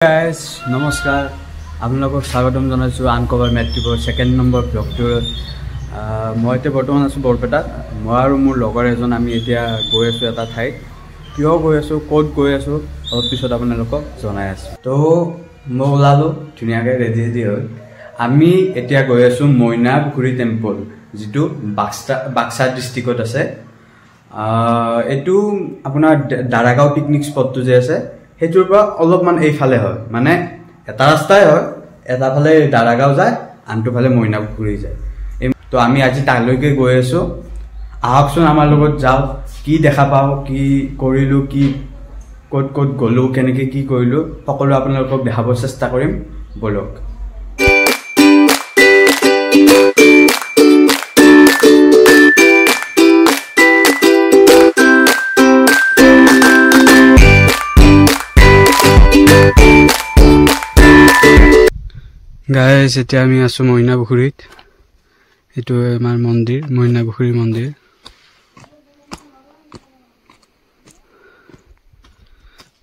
guys, নমস্কাৰ আপোনালোকক স্বাগতম জনাইছো আনকভাৰ মেট্ৰিকৰ সেকেন্ড নম্বৰ ব্লগটোৰ মই এতিয়া বৰ্তমান আছো বৰপেটাত মই আৰু মোৰ লগৰ এজন আমি এতিয়া গৈ আছো এটা ঠাইত কিয় গৈ আছো ক'ত গৈ আছো অলপ পিছত আপোনালোকক জনাই আছো তো মই ওলালো ধুনীয়াকৈ ৰেডি হৈ আমি এতিয়া গৈ আছো মইনাপুখুৰী টেম্পল যেটো বাক্সা ডিস্ট্ৰিক্টত আছে এটো আপোনাৰ দাৰাগাঁও পিকনিক স্পটটো যে আছে হেতুৰ পৰা অলপমান এইফালে হয় মানে এটা ৰাস্তাই হয় এটা ফালে দাৰাগাঁও যায় আনটো ফালে মইনাপুখুৰী যায় তো আমি আজি তালৈকে গৈ আছো আহকচোন আমাৰ লগত যাও কি দেখা পাও কি কৰিলো কি ক'ত ক'ত গলো কেনেকৈ কি কৰিলো সকলো আপোনালোকক দেখাব চেষ্টা কৰিম বলক Guys, এতিয়া আমি আছো মইনাপুখুৰীত এটো আমাৰ মন্দিৰ মইনাপুখুৰী মন্দিৰ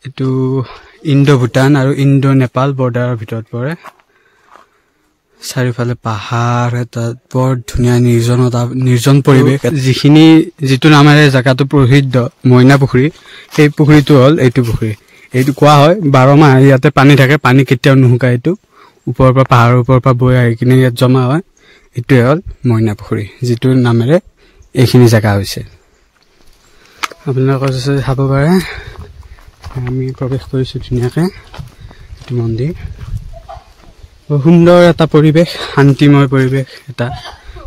এটো ইণ্ডো ভুটান আৰু ইণ্ডো নেপাল বৰ্ডাৰৰ ভিতৰত পৰে চাৰিফালে পাহাৰ এটা বৰ ধুনীয়া নিৰ্জন পৰিৱেশ যিটো নামেৰে জাগাটো প্ৰসিদ্ধ মইনাপুখুৰী সেই পুখুৰীটো হ'ল এইটো পুখুৰী এইটো কোৱা হয় 12 মাহ ইয়াতে পানী থাকে পানী কেতিয়াও নুশুকায় এইটো ऊपर पर पहाड़ ऊपर पर बय आइ किने यात जमा হয় এটোই হল মইনাপুখুৰী যেটো নামেৰে এইখিনি জায়গা হৈছে আপোনালোকে চাব পাৰে আমি প্ৰবেশ কৰিছো ধুনীয়াকৈ এই মন্দিৰ বহুত সুন্দৰ এটা পৰিৱেশ শান্তিময় পৰিৱেশ এটা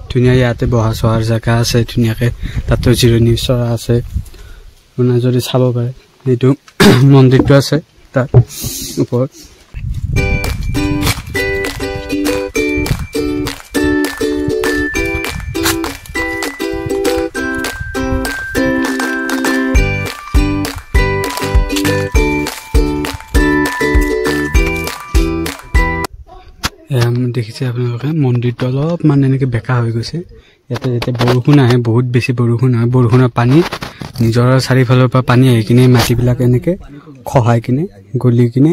ধুনীয়া ইয়াতে বহা চহাৰ জায়গা আছে ধুনীয়াকৈ তাতো জিৰণি চৰা আছে আপোনাৰ যদি চাব পাৰে এইটো মন্দিৰটো আছে তাৰ ওপৰত দেখিছে আপোনালোকে মন্দিৰটো অলপ মানে এনেকৈ বেকা হৈ গৈছে ইয়াতে যেতিয়া বৰষুণ আহে বহুত বেছি বৰষুণ হয় বৰষুণৰ পানী নিজৰ চাৰিফালৰ পৰা পানী আহি কিনে মাটিবিলাক এনেকৈ খহাই কিনে গলি কিনে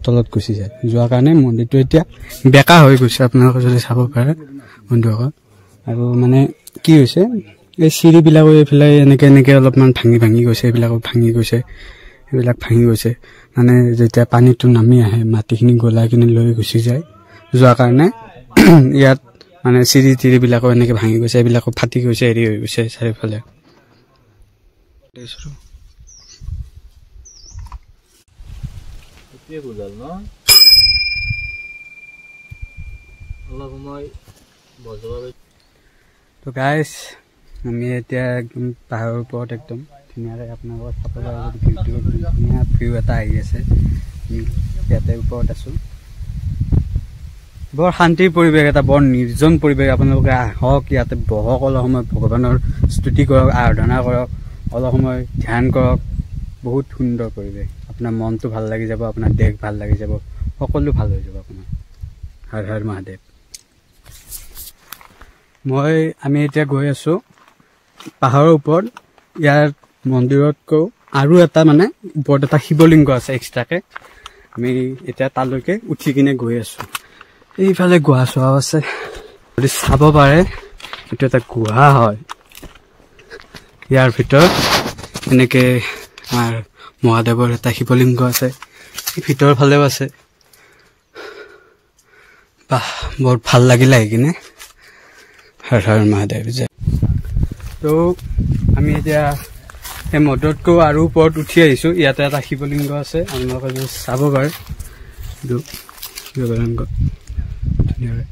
তলত গুচি যায় যোৱাৰ কাৰণে মন্দিৰটো এতিয়া বেকা হৈ গৈছে আপোনালোকে যদি চাব পাৰে বন্ধুসকল আৰু মানে কি হৈছে এই চিৰিবিলাকো এইফালে এনেকৈ অলপমান ভাঙি গৈছে এইবিলাকো ভাঙি গৈছে এইবিলাক ভাঙি গৈছে মানে যেতিয়া পানীটো নামি আহে মাটিখিনি গলাই কিনে লৈ গুচি যায় যোৱাৰ কাৰণে ইয়াত মানে চিৰিবিলাকো এনেকৈ ভাঙি গৈছে এইবিলাকো ফাটি গৈছে এৰি হৈ গৈছে চাৰিফালে তো গাইজ আমি এতিয়া একদম পাহাৰৰ ওপৰত একদম ধুনীয়াকৈ আপোনালোকক চাব পাৰে ভিউটো ধুনীয়া ভিউ এটা আহি আছে ইয়াতে ওপৰত আছোঁ বৰ শান্তিৰ পৰিৱেশ এটা বৰ নিৰ্জন পৰিৱেশ আপোনালোকে আহক ইয়াতে বহক অলপ সময় ভগৱানৰ স্তুতি কৰক আৰাধনা কৰক অলপ সময় ধ্যান কৰক বহুত সুন্দৰ পৰিৱেশ আপোনাৰ মনটো ভাল লাগি যাব আপোনাৰ দেহ ভাল লাগি যাব সকলো ভাল হৈ যাব আপোনাৰ হৰ হৰ মহাদেৱ আমি এতিয়া গৈ আছোঁ পাহাৰৰ ওপৰত ইয়াৰ মন্দিৰতকৈ আৰু এটা মানে ওপৰত এটা শিৱলিংগ আছে এক্সট্ৰাকৈ আমি এতিয়া তালৈকে উঠি কিনে গৈ আছোঁ এইফালে গুহা চোৱাও আছে যদি চাব পাৰে এইটো এটা গুহা হয় ইয়াৰ ভিতৰত এনেকৈ আমাৰ মহাদেৱৰ এটা শিৱলিংগ আছে ভিতৰৰ ফালেও আছে বাহ বৰ ভাল লাগিল আহি কিনে হৰ হৰ মহাদেৱ জয় তো আমি এতিয়া সেই মদতকৈ আৰু ওপৰত উঠি আহিছোঁ ইয়াতে এটা শিৱলিংগ আছে আপোনালোকে যদি চাব পাৰে এইটো শিৱলিংগ ধুনীয়াকৈ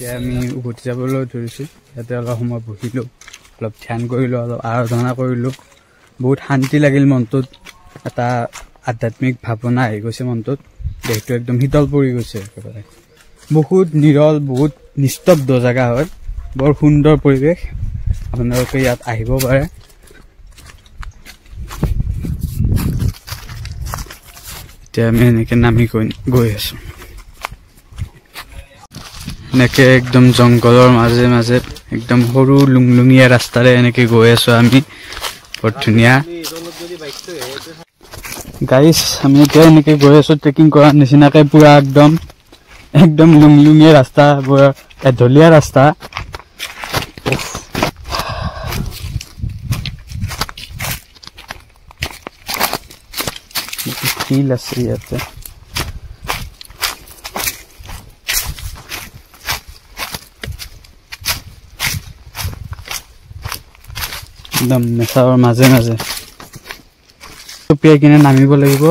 এতিয়া আমি উভতি যাবলৈ ধৰিছোঁ ইয়াতে অলপ সময় বহিলোঁ অলপ ধ্যান কৰিলোঁ অলপ আৰাধনা কৰিলোঁ বহুত শান্তি লাগিল মনটোত এটা আধ্যাত্মিক ভাৱনা আহি গৈছে মনটোত দেহটো একদম শীতল পৰি গৈছে একেবাৰে বহুত নিৰল বহুত নিস্তব্ধ জায়গা হয় বৰ সুন্দৰ পৰিৱেশ আপোনালোকে ইয়াত আহিব পাৰে এতিয়া আমি এনেকে নামি গৈ আছো এনেকে একদম জংঘলৰ মাজে মাজে একদম সৰু লুংলুঙীয়া ৰাস্তাৰে এনেকে গৈ আছো আমি বৰ ধুনীয়া গাইস আমি এতিয়া এনেকে গৈ আছো ট্ৰেকিং কৰাৰ নিচিনাকে পুৰা একদম লুংলুঙীয়া ৰাস্তা পুৰা এঢলীয়া ৰাস্তা ফিল আছে ইয়াতে একদম নেচাৰৰ মাজে মাজে টপিয়াই কিনে নামিব লাগিব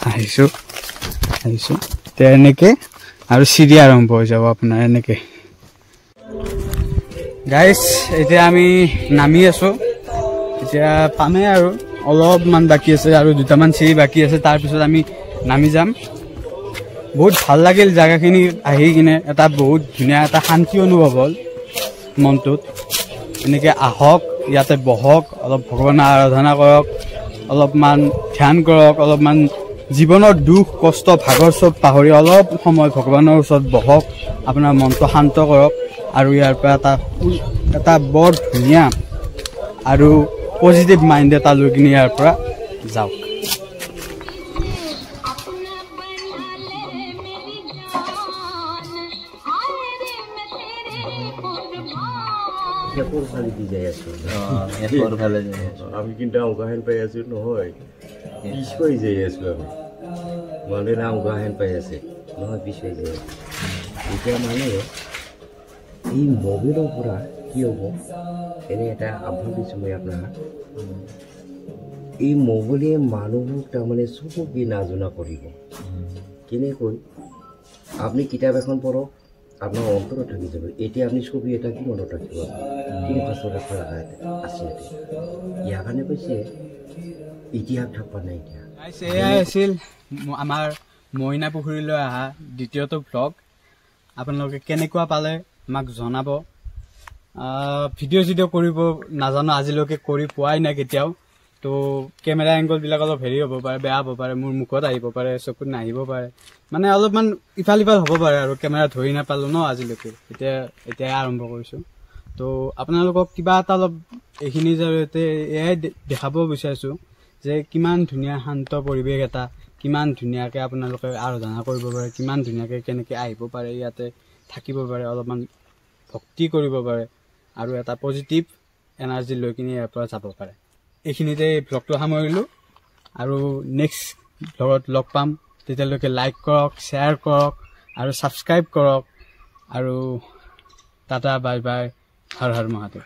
আহিছো এতিয়া এনেকে আৰু চিৰি আৰম্ভ হৈ যাব আপোনাৰ এনেকে গাইস এতিয়া আমি নামি আছো এতিয়া পামে আৰু অলপমান বাকি আছে আৰু দুটামান চিৰি বাকি আছে তাৰপিছত আমি নামি যাম বহুত ভাল লাগিল জায়গাখিনি আহি কিনে এটা বহুত ধুনীয়া এটা শান্তি অনুভৱ হ'ল মনটোত এনেকে আহক ইয়াতে বহক অলপ ভগৱানৰ আৰাধনা কৰক অলপমান ধ্যান কৰক অলপমান জীৱনৰ দুখ কষ্ট ভাগৰ চব পাহৰি অলপ সময় ভগৱানৰ ওচৰত বহক আপোনাৰ মনটো শান্ত কৰক আৰু ইয়াৰ পৰা এটা বৰ ধুনীয়া আৰু পজিটিভ মাইণ্ড এটা লৈ কিনে ইয়াৰ পৰা যাওক আমি কিন্তু আউগাহেন পাই আছো নহয় পিছ হৈ যাই আছো আমি মানে আউগাহেন পাই আছে নহয় পিছ হৈ যাই এতিয়া মানে এই মোবাইলৰ পৰা কি হ'ব এনে এটা আহ্বান দিছোঁ মই আপোনাক এই মোবাইলে মানুহক তাৰমানে চবকে নাজনা কৰিব কেনেকৈ আপুনি কিতাপ এখন পঢ়ক আপনার অন্তর থাকি যাব এটা আপনি ছবি এটা কি মনত রাখব 3-5 রাখা আছে ইয়াৰ কাৰণে কৈছে ইতিহাস থাকবা নাই এতিয়া এয়াই আছিল আমাৰ মইনা পুখুৰীলৈ অহা দ্বিতীয়টো ব্লগ আপোনালোকে কেনেকুৱা পালে আমাক জনাব ভিডিঅ' কৰিব নাজানো আজিলৈকে কৰি পোৱাই নাই কেতিয়াও তো কেমেৰা এংগল বিলাক অলপ হেৰি হ'ব পাৰে বেয়া হ'ব পাৰে মোৰ মুখত আহিব পাৰে চকুত নাহিব পাৰে মানে অলপমান ইফাল হ'ব পাৰে আৰু কেমেৰা ধৰি নাপালো ন আজিলৈকে এতিয়া আৰম্ভ কৰিছো তো আপোনালোকক কিবা এটা অলপ এইখিনি জৰিয়তে এয়াই দেখাব বিচাৰিছো যে কিমান ধুনীয়া শান্ত পৰিৱেশ এটা কিমান ধুনীয়াকে আপোনালোকে আৰাধনা কৰিব পাৰে কিমান ধুনীয়াকে কেনেকে আহিব পাৰে ইয়াতে থাকিব পাৰে অলপমান ভক্তি কৰিব পাৰে আৰু এটা পজিটিভ এনাৰ্জি লৈ কিনে ইয়াৰ পৰা যাব পাৰে এইখিনিতে ব্লগটো সামৰিলো আৰু নেক্সট ব্লগত লগ পাম তেতিয়ালৈকে লাইক কৰক শ্বেয়াৰ কৰক আৰু সাবস্ক্ৰাইব কৰক আৰু tata bye bye Har Har Mahadev